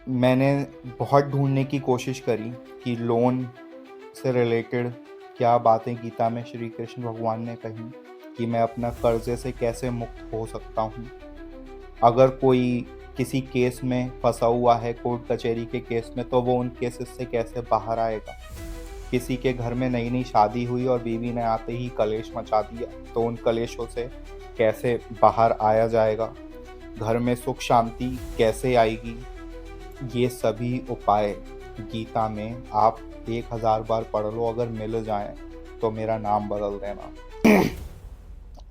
मैंने बहुत ढूँढने की कोशिश करी कि लोन से रिलेटेड क्या बातें गीता में श्री कृष्ण भगवान ने कही कि मैं अपना कर्ज़े से कैसे मुक्त हो सकता हूँ। अगर कोई किसी केस में फँसा हुआ है, कोर्ट कचहरी के केस में, तो वो उन केसेस से कैसे बाहर आएगा। किसी के घर में नई-नई शादी हुई और बीवी ने आते ही कलेश मचा दिया, तो उन कलेशों से कैसे बाहर आया जाएगा। घर में सुख शांति कैसे आएगी। ये सभी उपाय गीता में आप 1000 बार पढ़ लो, अगर मिल जाएँ तो मेरा नाम बदल देना।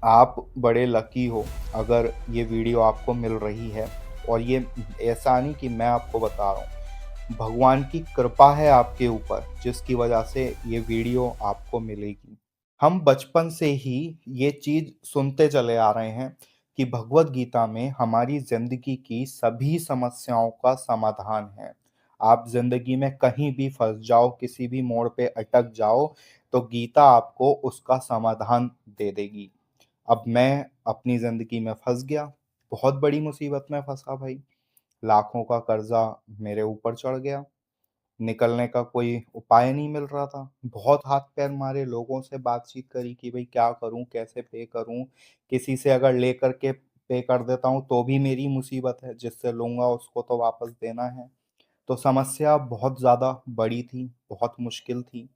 आप बड़े लकी हो अगर ये वीडियो आपको मिल रही है, और ये ऐसा नहीं कि मैं आपको बता रहा हूँ, भगवान की कृपा है आपके ऊपर जिसकी वजह से ये वीडियो आपको मिलेगी। हम बचपन से ही ये चीज़ सुनते चले आ रहे हैं कि भगवद गीता में हमारी ज़िंदगी की सभी समस्याओं का समाधान है। आप ज़िंदगी में कहीं भी फँस जाओ, किसी भी मोड़ पे अटक जाओ, तो गीता आपको उसका समाधान दे देगी। अब मैं अपनी ज़िंदगी में फँस गया, बहुत बड़ी मुसीबत में फँसा भाई। लाखों का कर्ज़ा मेरे ऊपर चढ़ गया, निकलने का कोई उपाय नहीं मिल रहा था। बहुत हाथ-पैर मारे, लोगों से बातचीत करी कि भई क्या करूँ, कैसे पे करूँ? किसी से अगर लेकर के पे कर देता हूँ तो भी मेरी मुसीबत है, जिससे लूँगा उसको तो वापस देना है। तो समस्या बहुत ज़्यादा बड़ी थी, बहुत मुश्किल थी।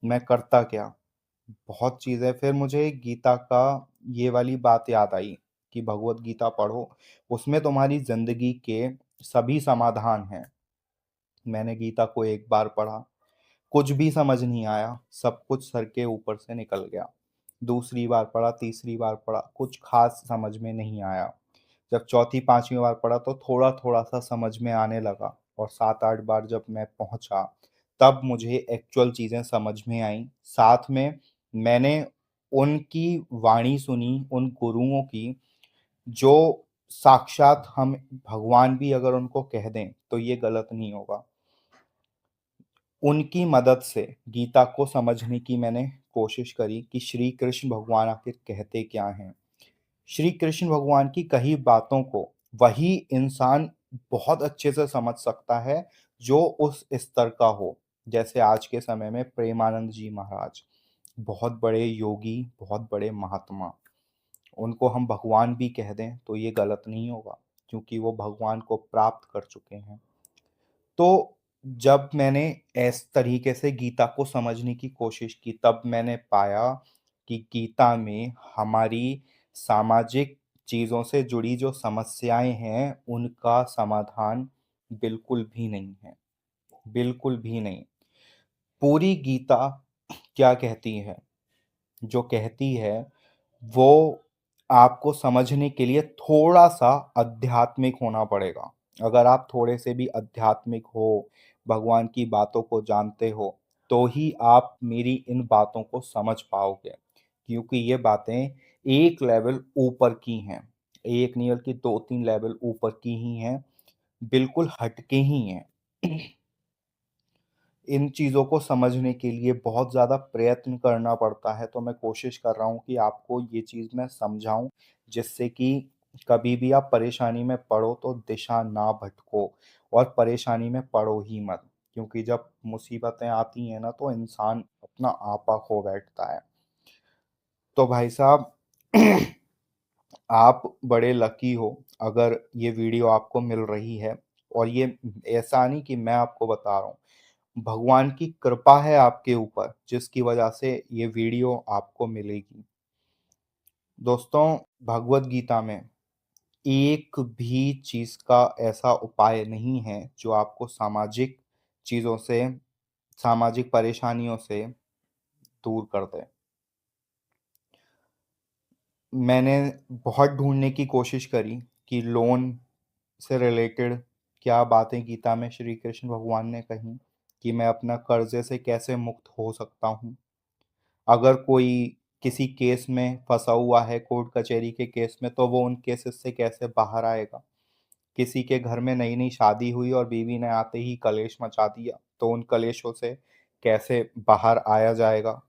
मैं करता क्या? बहुत चीज़ें, फिर मुझे गीता का ये वाली बात याद आई कि भगवद गीता पढ़ो, उसमें तुम्हारी ज़िंदगी के सभी समाधान हैं। मैंने गीता को एक बार पढ़ा, कुछ भी समझ नहीं आया, सब कुछ सर के ऊपर से निकल गया। दूसरी बार पढ़ा, तीसरी बार पढ़ा, कुछ ख़ास समझ में नहीं आया। जब चौथी, 5वीं बार पढ़ा तो थोड़ा-थोड़ा सा समझ में आने लगा, और 7-8 बार जब मैं पहुँचा, तब मुझे एक्चुअल चीज़ें समझ में आईं। साथ में मैंने उनकी वाणी सुनी, उन गुरुओं की, जो साक्षात हम भगवान भी अगर उनको कह दें, तो ये गलत नहीं होगा। उनकी मदद से गीता को समझने की मैंने कोशिश करी कि श्री कृष्ण भगवान आखिर कहते क्या हैं। श्री कृष्ण भगवान की कही बातों को वही इंसान बहुत अच्छे से समझ सकता है जो उस स्तर का हो। जैसे आज के समय में प्रेमानंद जी महाराज, बहुत बड़े योगी, बहुत बड़े महात्मा। उनको हम भगवान भी कह दें तो ये गलत नहीं होगा, क्योंकि वो भगवान को प्राप्त कर चुके हैं। तो जब मैंने इस तरीके से गीता को समझने की कोशिश की, तब मैंने पाया कि गीता में हमारी सामाजिक चीज़ों से जुड़ी जो समस्याएँ हैं, उनका समाधान बिल्कुल भी नहीं है, बिल्कुल भी नहीं। पूरी गीता क्या कहती है? जो कहती है, वो आपको समझने के लिए थोड़ा-सा आध्यात्मिक होना पड़ेगा। अगर आप थोड़े से भी आध्यात्मिक हो, भगवान की बातों को जानते हो, तो ही आप मेरी इन बातों को समझ पाओगे। क्योंकि ये बातें एक लेवल ऊपर की हैं। एक नहीं बल्कि 2-3 लेवल ऊपर की ही हैं, बिल्कुल हट के ही हैं। इन चीज़ों को समझने के लिए बहुत ज़्यादा प्रयत्न करना पड़ता है, तो मैं कोशिश कर रहा हूँ कि आपको ये चीज़ मैं समझाऊँ, जिससे कि कभी भी आप परेशानी में पड़ो तो दिशा ना भटको, और परेशानी में पड़ो ही मत। क्योंकि जब मुसीबतें आती हैं ना, तो इंसान अपना आपा खो बैठता है। तो भाई साहब, आप बड़े लकी हो अगर ये वीडियो आपको मिल रही है, और ये ऐसा नहीं कि मैं आपको बता रहा हूँ, भगवान की कृपा है आपके ऊपर जिसकी वजह से ये वीडियो आपको मिलेगी। दोस्तों, भगवद गीता में एक भी चीज़ का ऐसा उपाय नहीं है जो आपको सामाजिक चीज़ों से, सामाजिक परेशानियों से दूर कर दे। मैंने बहुत ढूँढने की कोशिश करी कि लोन से रिलेटेड क्या बातें गीता में श्री कृष्ण भगवान ने कही कि मैं अपना कर्ज़े से कैसे मुक्त हो सकता हूँ। अगर कोई किसी केस में फँसा हुआ है, कोर्ट कचहरी के केस में, तो वो उन केसेस से कैसे बाहर आएगा। किसी के घर में नई-नई शादी हुई और बीवी ने आते ही कलेश मचा दिया, तो उन कलेशों से कैसे बाहर आया जाएगा।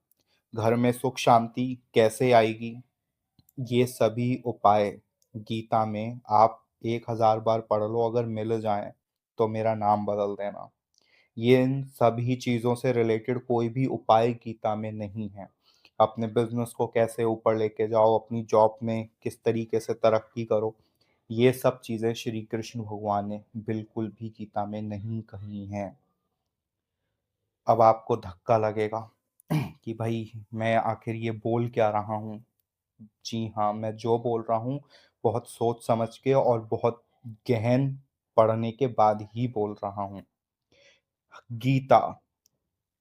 घर में सुख शांति कैसे आएगी। ये सभी उपाय गीता में आप 1000 बार पढ़ लो, अगर मिल जाएँ तो मेरा नाम बदल देना। ये इन सभी चीज़ों से रिलेटेड कोई भी उपाय गीता में नहीं है। अपने बिज़नेस को कैसे ऊपर लेके जाओ, अपनी जॉब में किस तरीके से तरक्की करो, ये सब चीज़ें श्री कृष्ण भगवान ने बिल्कुल भी गीता में नहीं कही हैं। अब आपको धक्का लगेगा कि भाई मैं आखिर ये बोल क्या रहा हूँ? जी हाँ, मैं जो बोल रहा हूँ बहुत सोच समझ के और बहुत गहन पढ़ने के बाद ही बोल रहा हूँ। गीता,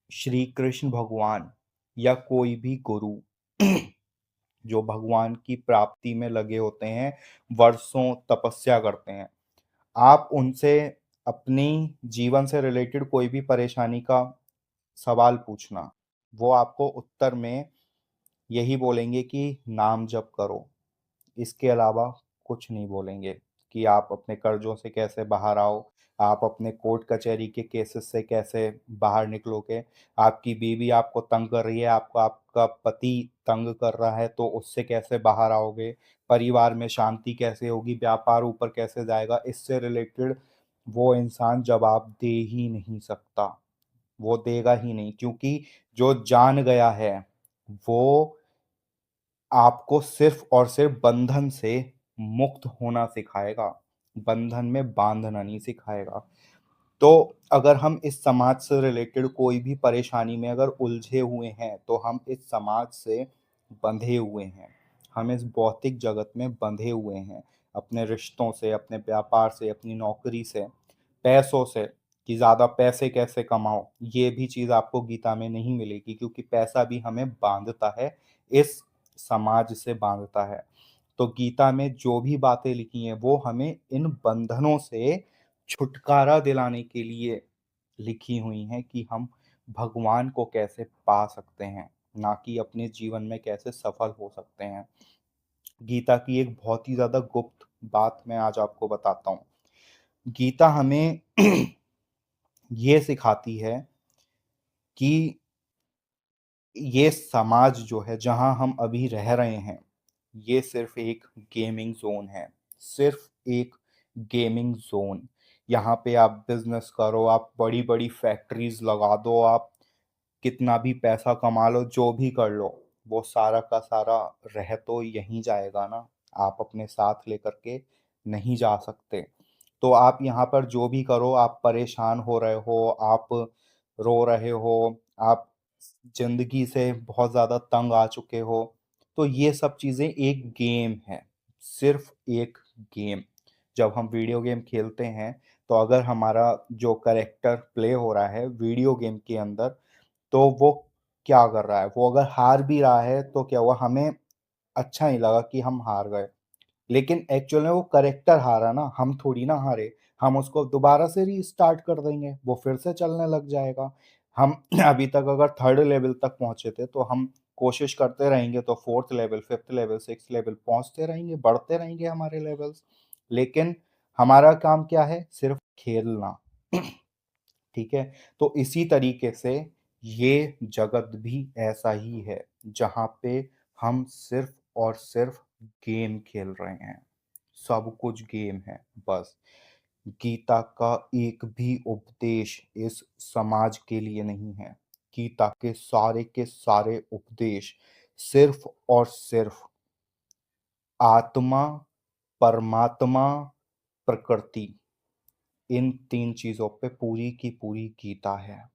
श्री कृष्ण भगवान या कोई भी गुरु जो भगवान की प्राप्ति में लगे होते हैं, वर्षों तपस्या करते हैं। आप उनसे अपनी जीवन से रिलेटेड कोई भी परेशानी का सवाल पूछना, वो आपको उत्तर में यही बोलेंगे कि नाम जप करो। इसके अलावा कुछ नहीं बोलेंगे कि आप अपने कर्ज़ों से कैसे बाहर आओ, आप अपने कोर्ट कचहरी के केसेस से कैसे बाहर निकलोगे, आपकी बीवी आपको तंग कर रही है, आपको आपका पति तंग कर रहा है, तो उससे कैसे बाहर आओगे, परिवार में शांति कैसे होगी, व्यापार ऊपर कैसे जाएगा, इससे रिलेटेड वो इंसान जवाब दे ही नहीं सकता। वो देगा ही नहीं क्योंकि जो जान गया है, वो आपको सिर्फ़ और सिर्फ़ बंधन से मुक्त होना सिखाएगा, बंधन में बाँधना नहीं सिखाएगा। तो अगर हम इस समाज से रिलेटेड कोई भी परेशानी में अगर उलझे हुए हैं, तो हम इस समाज से बंधे हुए हैं। हम इस भौतिक जगत में बंधे हुए हैं, अपने रिश्तों से, अपने व्यापार से, अपनी नौकरी से, पैसों से कि ज़्यादा पैसे कैसे कमाओ। ये भी चीज़ आपको गीता में नहीं मिलेगी क्योंकि पैसा भी हमें बाँधता है, इस समाज से बाँधता है। तो गीता में जो भी बातें लिखी हैं, वो हमें इन बंधनों से छुटकारा दिलाने के लिए लिखी हुई हैं कि हम भगवान को कैसे पा सकते हैं, ना कि अपने जीवन में कैसे सफल हो सकते हैं। गीता की एक बहुत ही ज़्यादा गुप्त बात मैं आज आपको बताता हूँ। गीता हमें ये सिखाती है कि ये समाज जो है जहाँ हम अभी रह रहे हैं, ये सिर्फ़ एक गेमिंग ज़ोन है, सिर्फ़ एक गेमिंग ज़ोन। यहाँ पे आप बिज़नेस करो, आप बड़ी-बड़ी फैक्ट्रीज़ लगा दो, आप कितना भी पैसा कमा लो, जो भी कर लो, वो सारा का सारा रह तो यहीं जाएगा ना, आप अपने साथ लेकर के नहीं जा सकते। तो आप यहाँ पर जो भी करो, आप परेशान हो रहे हो, आप रो रहे हो, आप ज़िंदगी से बहुत ज़्यादा तंग आ चुके हो, तो ये सब चीज़ें एक गेम है, सिर्फ़ एक गेम। जब हम वीडियो गेम खेलते हैं, तो अगर हमारा जो कैरेक्टर प्ले हो रहा है वीडियो गेम के अंदर, तो वो क्या कर रहा है? वो अगर हार भी रहा है, तो क्या हुआ? हमें अच्छा नहीं लगा कि हम हार गए। लेकिन एक्चुअल में वो कैरेक्टर हारा ना, हम थोड़ी ना हारे। हम उसको दोबारा से रीस्टार्ट कर देंगे, वो फिर से चलने लग जाएगा। हम अभी तक अगर 3rd लेवल तक पहुँचे थे, तो हम कोशिश करते रहेंगे तो 4th level, 5th level, 6th level पहुँचते रहेंगे, बढ़ते रहेंगे हमारे लेवल्स। लेकिन हमारा काम क्या है? सिर्फ़ खेलना। ठीक है? तो इसी तरीके से ये जगत भी ऐसा ही है, जहाँ पे हम सिर्फ़ और सिर्फ़ गेम खेल रहे हैं। सब कुछ गेम है बस। गीता का एक भी उपदेश इस समाज के लिए नहीं है। गीता के सारे उपदेश सिर्फ़ और सिर्फ़ आत्मा, परमात्मा, प्रकृति इन 3 चीज़ों पे पूरी की पूरी गीता है।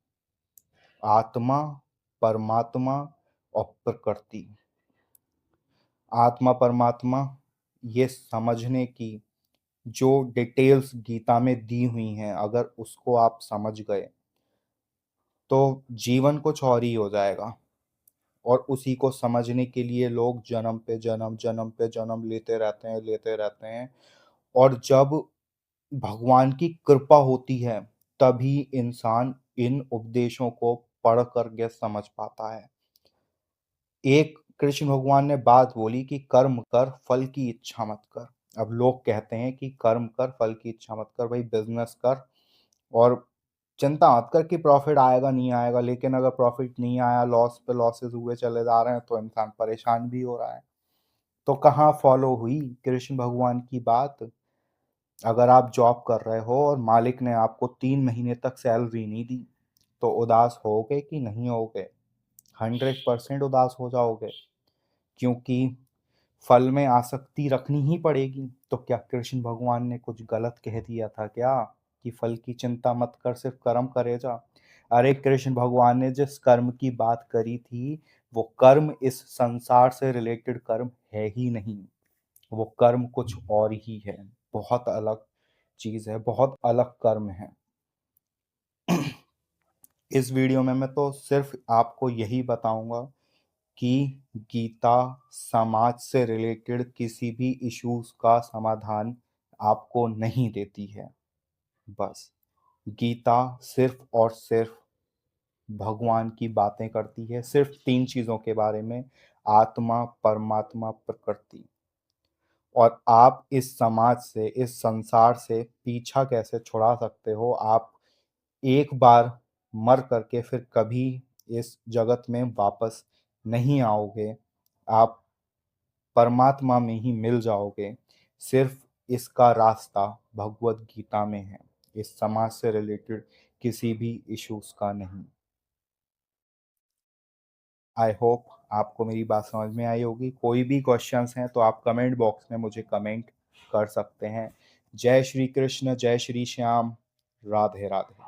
आत्मा, परमात्मा और प्रकृति। आत्मा, परमात्मा ये समझने की जो डिटेल्स गीता में दी हुई हैं, अगर उसको आप समझ गए, तो जीवन कुछ और ही हो जाएगा। और उसी को समझने के लिए लोग जन्म पे जन्म, जन्म पे जन्म लेते रहते हैं और जब भगवान की कृपा होती है, तभी इंसान इन उपदेशों को पढ़ कर के समझ पाता है। एक कृष्ण भगवान ने बात बोली कि कर्म कर, फल की इच्छा मत कर। अब लोग कहते हैं कि कर्म कर, फल की इच्छा मत कर, भाई बिज़नेस कर और चिंता मत कर कि प्रॉफ़िट आएगा, नहीं आएगा, लेकिन अगर प्रॉफ़िट नहीं आया, लॉस पे लॉसेस हुए चले जा रहे हैं, तो इंसान परेशान भी हो रहा है। तो कहाँ फ़ॉलो हुई कृष्ण भगवान की बात? अगर आप जॉब कर रहे हो और मालिक ने आपको 3 महीने तक सैलरी नहीं दी, तो उदास होगे कि नहीं होगे? 100% उदास हो जाओगे, क्योंकि फल में आसक्ति रखनी ही पड़ेगी। तो क्या कृष्ण भगवान ने कुछ गलत कह दिया था क्या, कि फल की चिंता मत कर, सिर्फ कर्म करे जा? अरे कृष्ण भगवान ने जिस कर्म की बात करी थी, वो कर्म इस संसार से रिलेटेड कर्म है ही नहीं। वो कर्म कुछ और ही है, बहुत अलग चीज है, बहुत अलग कर्म है। इस वीडियो में मैं तो सिर्फ आपको यही बताऊंगा कि गीता समाज से रिलेटेड किसी भी इश्यूज का समाधान आपको नहीं देती है। बस गीता सिर्फ और सिर्फ भगवान की बातें करती है, सिर्फ 3 चीजों के बारे में: आत्मा, परमात्मा, प्रकृति। और आप इस समाज से, इस संसार से पीछा कैसे छुड़ा सकते हो? आप एक बार मर करके फिर कभी इस जगत में वापस नहीं आओगे, आप परमात्मा में ही मिल जाओगे। सिर्फ इसका रास्ता भगवत गीता में है, इस समाज से रिलेटेड किसी भी इश्यूज का नहीं। आई होप आपको मेरी बात समझ में आई होगी। कोई भी क्वेश्चंस हैं तो आप कमेंट बॉक्स में मुझे कमेंट कर सकते हैं। जय श्री कृष्ण, जय श्री श्याम, राधे राधे।